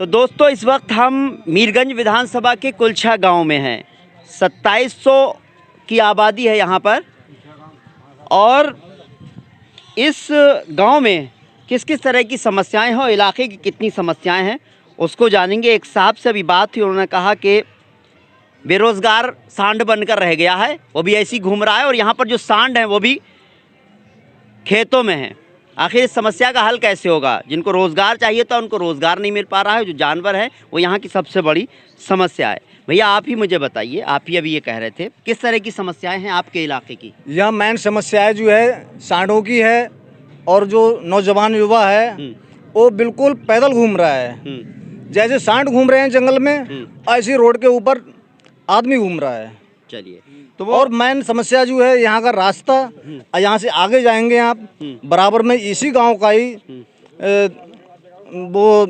तो दोस्तों इस वक्त हम मीरगंज विधानसभा के कुलछा गांव में हैं। 2700 की आबादी है यहाँ पर और इस गांव में किस किस तरह की समस्याएं हैं और इलाके की कितनी समस्याएं हैं उसको जानेंगे। एक साहब से अभी बात हुई, उन्होंने कहा कि बेरोज़गार सांड बनकर रह गया है, वो भी ऐसी घूम रहा है और यहाँ पर जो सांड हैं वो भी खेतों में हैं। आखिर इस समस्या का हल कैसे होगा? जिनको रोज़गार चाहिए था उनको रोज़गार नहीं मिल पा रहा है, जो जानवर हैं वो यहाँ की सबसे बड़ी समस्या है। भैया आप ही मुझे बताइए, आप ही अभी ये कह रहे थे, किस तरह की समस्याएं हैं आपके इलाके की? यह मेन समस्याएं जो है सांडों की है और जो नौजवान युवा है वो बिल्कुल पैदल घूम रहा है। जैसे सांड घूम रहे हैं जंगल में, ऐसी रोड के ऊपर आदमी घूम रहा है। चलिए, तो और मेन समस्या जो है यहाँ का रास्ता, यहाँ से आगे जाएंगे आप बराबर में इसी गांव का ही वो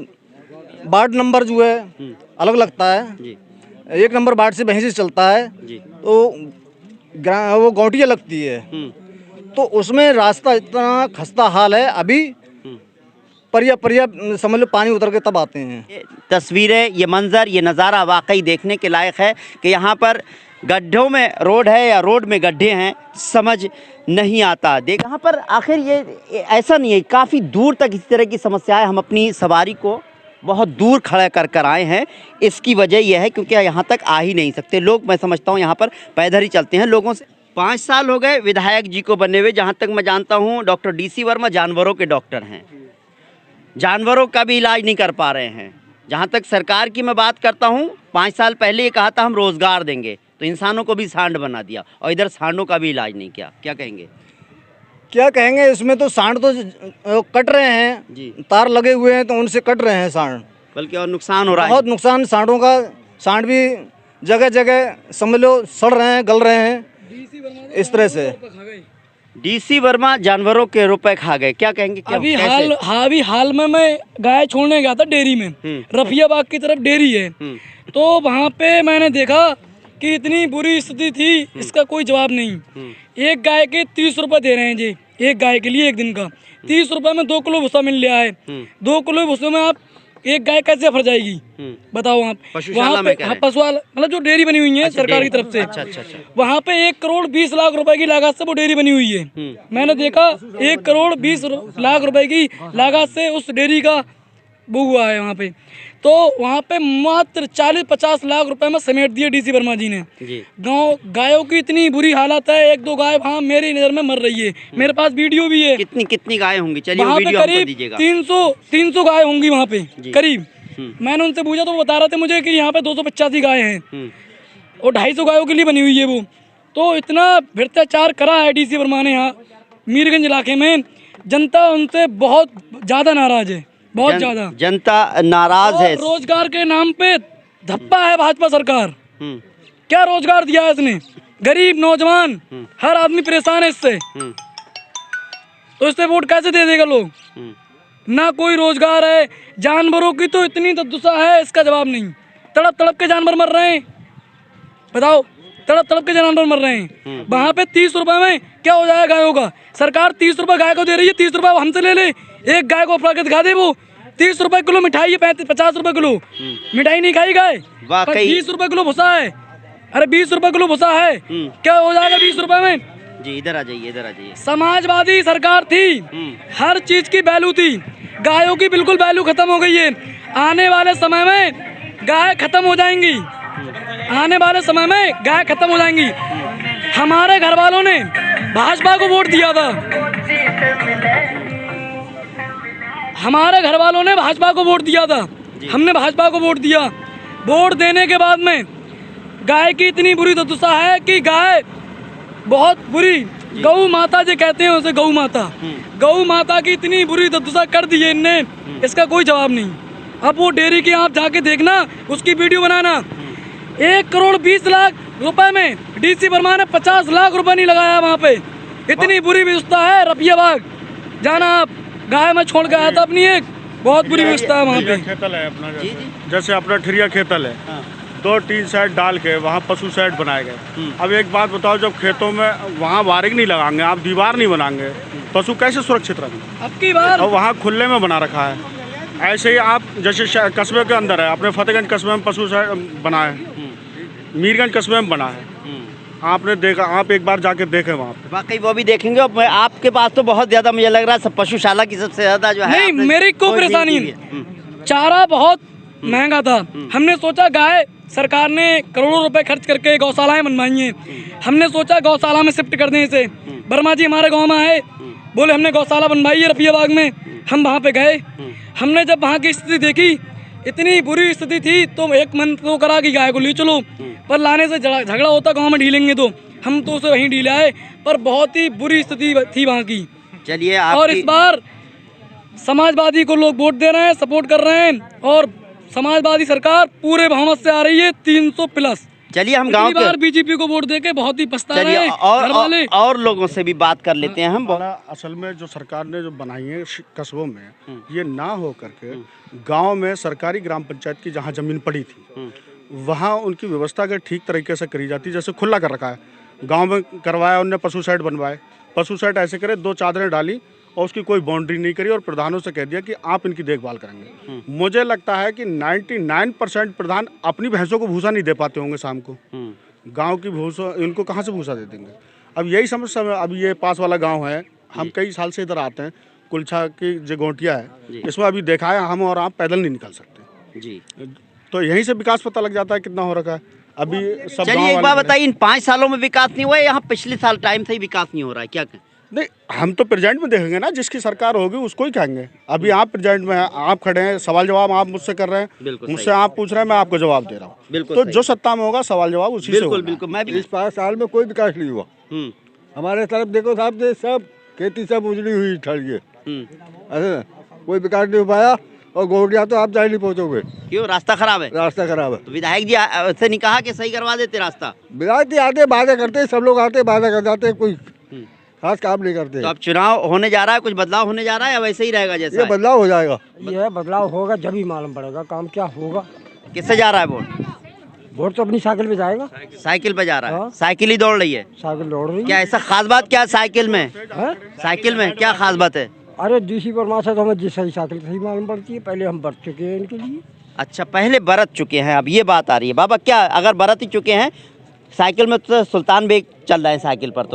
वार्ड नंबर जो है अलग लगता है जी। 1 नंबर वार्ड से वहीं से चलता है जी। तो वो गौटिया लगती है, तो उसमें रास्ता इतना खस्ता हाल है। अभी परिया समझ लो पानी उतर के तब आते हैं। ये तस्वीरें, ये मंजर, ये नज़ारा वाकई देखने के लायक है कि यहाँ पर गड्ढों में रोड है या रोड में गड्ढे हैं, समझ नहीं आता। देख यहाँ पर आखिर ये ऐसा नहीं है, काफ़ी दूर तक इस तरह की समस्याएं। हम अपनी सवारी को बहुत दूर खड़ा कर आए हैं। इसकी वजह यह है क्योंकि यहाँ तक आ ही नहीं सकते लोग। मैं समझता हूँ यहाँ पर पैदल ही चलते हैं लोगों से। 5 साल हो गए विधायक जी को बने हुए। जहाँ तक मैं जानता हूँ डॉक्टर DC वर्मा जानवरों के डॉक्टर हैं, जानवरों का भी इलाज नहीं कर पा रहे हैं। जहाँ तक सरकार की मैं बात करता हूँ, 5 साल पहले ये कहा था हम रोज़गार देंगे, तो इंसानों को भी सांड बना दिया और इधर सांडों का भी इलाज नहीं किया। क्या कहेंगे? क्या कहेंगे, इसमें तो सांड तो कट रहे हैं जी, तार लगे हुए हैं तो उनसे कट रहे हैं सांड, बल्कि और नुकसान हो रहा है, बहुत नुकसान सांडों का। सांड भी जगह जगह समझ लो सड़ रहे हैं, गल रहे हैं इस तरह से। DC वर्मा जानवरों के रुपए खा गए, क्या कहेंगे? क्या अभी हाल में मैं गाय छोड़ने गया था डेयरी में, रफियाबाग की तरफ डेयरी है, तो वहाँ पे मैंने देखा कि इतनी बुरी स्थिति थी, इसका कोई जवाब नहीं। एक गाय के 30 रुपए दे रहे हैं जी, एक गाय के लिए 1 दिन का 30 रुपए में 2 किलो भूसा मिल रहा है। 2 किलो भूसे में आप एक गाय कैसे भर जाएगी बताओ? आप वहाँ पे पशुपालन मतलब जो डेयरी बनी हुई है सरकार की तरफ से, वहाँ पे 1 करोड़ 20 लाख रुपए की लागत से वो डेयरी बनी हुई है। मैंने देखा 1 करोड़ 20 लाख रुपए की लागत से उस डेयरी का वो हुआ है वहाँ पे। तो वहाँ पे मात्र 40-50 लाख रुपए में समेट दिए DC वर्मा जी ने। गाँव गायों की इतनी बुरी हालत है, 1-2 गाय वहाँ मेरी नज़र में मर रही है। मेरे पास वीडियो भी है। कितनी गाय होंगी? चलिए वहाँ पे करीब 300 गाय होंगी वहाँ पे करीब। मैंने उनसे पूछा तो वो बता रहे थे मुझे कि यहाँ पे 285 गाय हैं और 250 गायों के लिए बनी हुई है वो। तो इतना भ्रष्टाचार करा है DC वर्मा ने यहाँ मीरगंज इलाके में। जनता उनसे बहुत ज़्यादा नाराज है, बहुत ज्यादा जनता नाराज है। रोजगार के नाम पे धप्पा है भाजपा सरकार। क्या रोजगार दिया है इसने? गरीब नौजवान हर आदमी परेशान है इससे, तो इससे वोट कैसे दे देगा लोग? ना कोई रोजगार है, जानवरों की तो इतनी दुर्दशा है, इसका जवाब नहीं। तड़प तड़प के जानवर मर रहे हैं, बताओ, तड़प तड़प के जानवर मर रहे हैं। वहाँ पे 30 रुपए में क्या हो जाएगा गायों का? सरकार 30 रुपए गाय को दे रही है, 30 रुपए हमसे ले ले। एक गाय को अपना के दिखा दे, वो 30 रुपए किलो मिठाई है, 50 रुपए किलो मिठाई नहीं खाई गाय, 20 रुपए किलो भूसा है। अरे 20 रुपए किलो भूसा है, क्या हो जाएगा 20 रुपए में जी? इधर आ जाइए, इधर आ जाइए। समाजवादी सरकार थी, हर चीज की वैल्यू थी, गायों की बिल्कुल वैल्यू खत्म हो गई है। आने वाले समय में गाय खत्म हो जाएंगी, आने वाले समय में गाय खत्म हो जाएंगी। हमारे घर वालों ने भाजपा को वोट दिया था, हमारे घर वालों ने भाजपा को वोट दिया था, हमने भाजपा को वोट दिया। वोट देने के बाद में गाय की इतनी बुरी दुर्दशा है कि गाय बहुत बुरी, गौ माता जो कहते हैं उसे, गौ माता, गौ माता की इतनी बुरी दुर्दशा कर दी है इनने, इसका कोई जवाब नहीं। अब वो डेयरी के आप जाके देखना, उसकी वीडियो बनाना। 1 करोड़ 20 लाख रुपए में DC वर्मा ने 50 लाख रुपए नहीं लगाया वहाँ पे। इतनी बुरी व्यवस्था है। रफियाबाग जाना आप, गाय में छोड़ के आया था अपनी, एक बहुत बुरी व्यवस्था है वहाँ पे। खेतल है अपना, जैसे अपना ठिरिया खेतल है, 2-3 साइड डाल के वहाँ पशु साइड बनाए गए। अब एक बात बताओ, जब खेतों में वहाँ वारिंग नहीं लगाएंगे, आप दीवार नहीं बनाएंगे, पशु कैसे सुरक्षित रहेंगे? अब की बार और वहाँ खुले में बना रखा है। ऐसे ही आप जैसे कस्बे के अंदर है, अपने फतेहगंज कस्बे में पशु साइड बना है, मीरगंज कस्बे में बना है, आपने देखा, आप एक बार जाके देखे वहाँ पे। वाकई वो भी देखेंगे। और आपके पास तो बहुत ज्यादा मुझे लग रहा है सब पशुशाला की सबसे ज्यादा जो है नहीं, आपने मेरी को कोई परेशानी देखी है। है। चारा बहुत महंगा था। हमने सोचा गाय, सरकार ने करोड़ों रुपए खर्च करके गौशालाएं बनवाई हैं। हमने सोचा गौशाला में शिफ्ट कर दें इसे। वर्मा जी हमारे गांव में आए, बोले हमने गौशाला बनवाई है रफियाबाग में। हम वहाँ पे गए, हमने जब वहाँ की स्थिति देखी, इतनी बुरी स्थिति थी, तो एक मन तो करा कि गाय को ले चलो, पर लाने से झगड़ा होता गाँव में ढीलेंगे, तो हम तो उसे वहीं ढीले आए। पर बहुत ही बुरी स्थिति थी वहाँ की। चलिए और इस बार समाजवादी को लोग वोट दे रहे हैं, सपोर्ट कर रहे हैं, और समाजवादी सरकार पूरे बहुमत से आ रही है 300 प्लस। चलिए हम गांव पिछली बार के बीजेपी को वोट देके बहुत ही पछता रहे चलिए हैं घर वाले। और लोगों से भी बात कर लेते हैं हम। असल में जो सरकार ने जो बनाई है कस्बों में, ये ना हो करके गांव में सरकारी ग्राम पंचायत की जहां जमीन पड़ी थी वहां उनकी व्यवस्था अगर ठीक तरीके से करी जाती, जैसे खुला कर रखा है, गांव में करवाया उनने, पशु साइड बनवाए, पशु साइड ऐसे करे, 2 चादरें डाली और उसकी कोई बाउंड्री नहीं करी और प्रधानों से कह दिया कि आप इनकी देखभाल करेंगे। मुझे लगता है कि 99% प्रधान अपनी भैंसों को भूसा नहीं दे पाते होंगे शाम को। गांव की भूसा इनको कहाँ से भूसा दे देंगे? अब यही समस्या है। अब ये पास वाला गांव है, हम कई साल से इधर आते हैं, कुलछा की जो गोटिया है, इसमें अभी देखा है हम और आप पैदल नहीं निकल सकते जी। तो यहीं से विकास पता लग जाता है कितना हो रखा है। अभी सब चलिए एक बात बताइए, इन 5 सालों में विकास नहीं हुआ है? यहाँ पिछले साल टाइम से ही विकास नहीं हो रहा है, क्या कहें? नहीं, हम तो प्रेजेंट में देखेंगे ना, जिसकी सरकार होगी उसको ही कहेंगे। अभी आप प्रेजेंट में हैं, आप खड़े हैं, सवाल जवाब आप मुझसे कर रहे हैं, मुझसे आप पूछ रहे हैं, मैं आपको जवाब दे रहा हूँ। तो जो सत्ता में होगा सवाल जवाब उसी से होगा। बिल्कुल। मैं भी इस 5 साल में कोई विकास नहीं हुआ। हमारे तरफ देखो साहब, सब खेती सब उजड़ी हुई ठहरी है, कोई विकास नहीं हो पाया। और गोटिया तो आप जा नहीं पहुँचोगे। क्यों? रास्ता खराब है? रास्ता खराब है। तो विधायक जी से नहीं कहा कि सही करवा देते रास्ता? विधायक जी आते वादा करते, सब लोग आते वादा कर जाते, कोई खास काम नहीं करते। तो अब चुनाव होने जा रहा है, कुछ बदलाव होने जा रहा है या वैसे ही रहेगा जैसा? ये बदलाव हो जाएगा। ये बदलाव होगा जब ही मालूम पड़ेगा काम क्या होगा। किससे जा रहा है वोट? वोट तो अपनी साइकिल पे जाएगा। साइकिल पे जा रहा है? हाँ। साइकिल ही दौड़ रही है? साइकिल दौड़ रही क्या ऐसा खास बात क्या है साइकिल में? है। साइकिल में क्या खास बात है? अरे डीसी वर्मा से तो हमें जिस सही साइकिल सही मालूम पड़ती है, पहले हम बरत चुके हैं इनके लिए। अच्छा, पहले बरत चुके हैं, अब ये बात आ रही है। बाबा क्या अगर बरत ही चुके हैं साइकिल में, तो सुल्तान बेग चल रहा है साइकिल पर,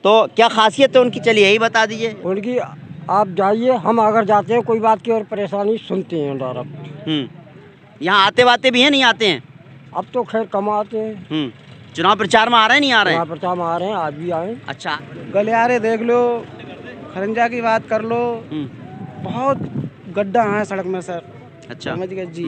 तो क्या खासियत है उनकी? चलिए यही बता दीजिए उनकी। आप जाइए, हम अगर जाते हैं कोई बात की और परेशानी सुनते हैं डायरेक्ट। यहाँ आते वाते भी हैं, नहीं आते हैं? अब तो खैर कम आते हैं। चुनाव प्रचार में आ रहे हैं, नहीं आ रहे हैं? प्रचार में आ रहे हैं, आज भी आए। अच्छा, गलियारे देख लो, खरंजा की बात कर लो, बहुत गड्ढा है सड़क में सर। अच्छा, समझ गए जी।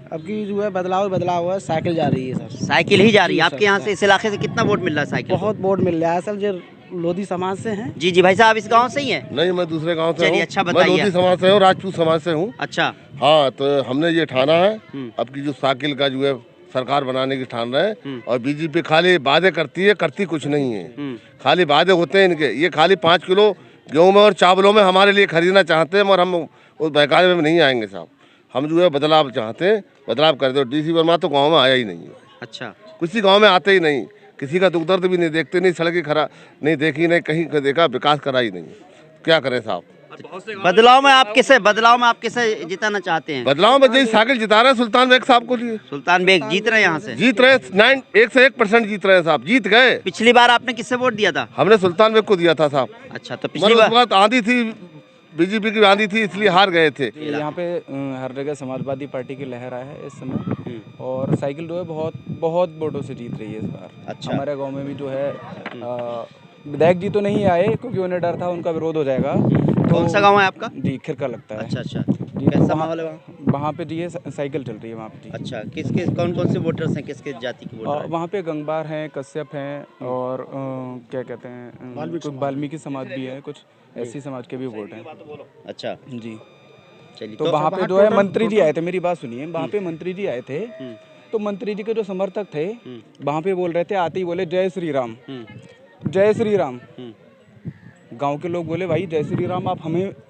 अब की जो है बदलाव है, साइकिल जा रही है सर। साइकिल ही जा रही है। जी, आपके यहाँ से इस इलाके से कितना वोट मिल रहा है साइकिल? बहुत वोट मिल रहा है सर, जो लोधी समाज से हैं। जी भाई साहब, इस गांव से ही हैं? नहीं, मैं दूसरे गांव से हूँ। अच्छा मैं बताइए। लोधी समाज से हूँ, राजपूत समाज से हूँ। अच्छा। हाँ, तो हमने ये ठाना है अब की जो साइकिल का जो है सरकार बनाने की ठान रहे हैं। और बीजेपी खाली वादे करती है, करती कुछ नहीं है। खाली वादे होते हैं इनके। ये खाली 5 किलो गेहूँ में और चावलों में हमारे लिए खरीदना चाहते हैं, और हम उस बहकावे में नहीं आएंगे साहब। हम जो है बदलाव चाहते हैं, बदलाव कर दो। डीसी वर्मा तो गाँव में आया ही नहीं है। अच्छा, किसी गाँव में आते ही नहीं, किसी का दुख दर्द भी नहीं देखते, नहीं सड़कें खरा नहीं देखी, नहीं कहीं का देखा, विकास करा ही नहीं। क्या करें साहब? बदलाव में आप किसे जिताना चाहते हैं? बदलाव में यही साइकिल जिता रहे हैं सुल्तान बेग साहब को लिए। सुल्तान बेग जीत रहे हैं यहाँ से? जीत रहे 101% जीत रहे हैं साहब, जीत गए। पिछली बार आपने किससे वोट दिया था? हमने सुल्तान बेग को दिया था साहब। अच्छा, तो पिछली बार आंधी थी, बीजेपी की आंधी थी, इसलिए हार गए थे। यहाँ पे हर जगह समाजवादी पार्टी की लहर है इस समय, और साइकिल जो है बहुत वोटों से जीत रही है इस बार। अच्छा। हमारे गांव में भी जो है विधायक जी तो नहीं आए, क्योंकि उन्हें डर था उनका विरोध हो जाएगा। कौन सा गाँव है आपका? जी, खिरका लगता है। अच्छा, जी, कैसा माहौल है वहाँ? वहाँ पे जी साइकिल चल रही है वहाँ पे जी। अच्छा, कौन से वोटर्स हैं, किसके जाति के वोटर हैं? वहाँ पे गंगबार हैं, कश्यप हैं, और क्या कहते हैं, कुछ वाल्मीकि समाज भी है, कुछ ऐसी समाज के भी वोट हैं। अच्छा जी। चलिए, तो वहाँ पे जो है मंत्री जी आए थे, मेरी बात सुनिए, वहाँ पे मंत्री जी आए थे, तो मंत्री जी के जो समर्थक थे वहाँ पे बोल रहे थे, आते ही बोले जय श्री राम, जय श्री राम। गांव के लोग बोले भाई जय श्री राम, आप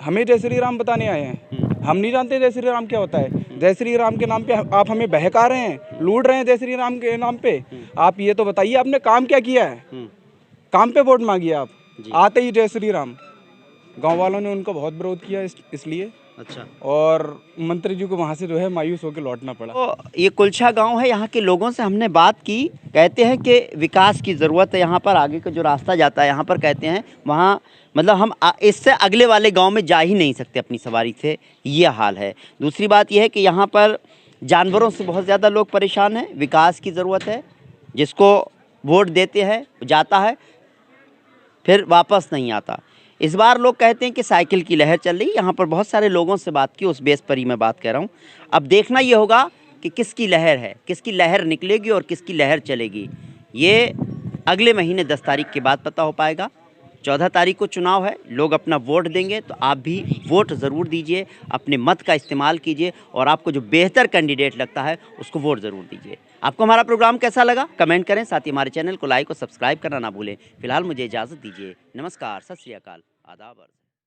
हमें जय श्री राम बताने आए हैं? हम नहीं जानते जय श्री राम क्या होता है। जय श्री राम के नाम पे आप हमें बहका रहे हैं, लूट रहे हैं जय श्री राम के नाम पे। आप ये तो बताइए आपने काम क्या किया है? काम पे वोट मांगिए आप, आते ही जय श्री राम। गांव वालों ने उनका बहुत विरोध किया इसलिए। अच्छा। और मंत्री जी को वहाँ से जो है मायूस होकर लौटना पड़ा। तो ये कुलछा गांव है, यहाँ के लोगों से हमने बात की, कहते हैं कि विकास की ज़रूरत है यहाँ पर। आगे का जो रास्ता जाता है यहाँ पर कहते हैं वहाँ मतलब हम इससे अगले वाले गांव में जा ही नहीं सकते अपनी सवारी से, ये हाल है। दूसरी बात यह है कि यहाँ पर जानवरों से बहुत ज़्यादा लोग परेशान हैं। विकास की ज़रूरत है, जिसको वोट देते हैं जाता है फिर वापस नहीं आता। इस बार लोग कहते हैं कि साइकिल की लहर चल रही। यहाँ पर बहुत सारे लोगों से बात की, उस बेस पर ही मैं बात कर रहा हूँ। अब देखना ये होगा कि किसकी लहर है, किसकी लहर निकलेगी और किसकी लहर चलेगी, ये अगले महीने 10 तारीख के बाद पता हो पाएगा। 14 तारीख को चुनाव है, लोग अपना वोट देंगे, तो आप भी वोट ज़रूर दीजिए, अपने मत का इस्तेमाल कीजिए और आपको जो बेहतर कैंडिडेट लगता है उसको वोट ज़रूर दीजिए। आपको हमारा प्रोग्राम कैसा लगा कमेंट करें, साथ ही हमारे चैनल को लाइक और सब्सक्राइब करना ना भूलें। फिलहाल मुझे इजाज़त दीजिए। नमस्कार, सत श्री अकाल, आदाब।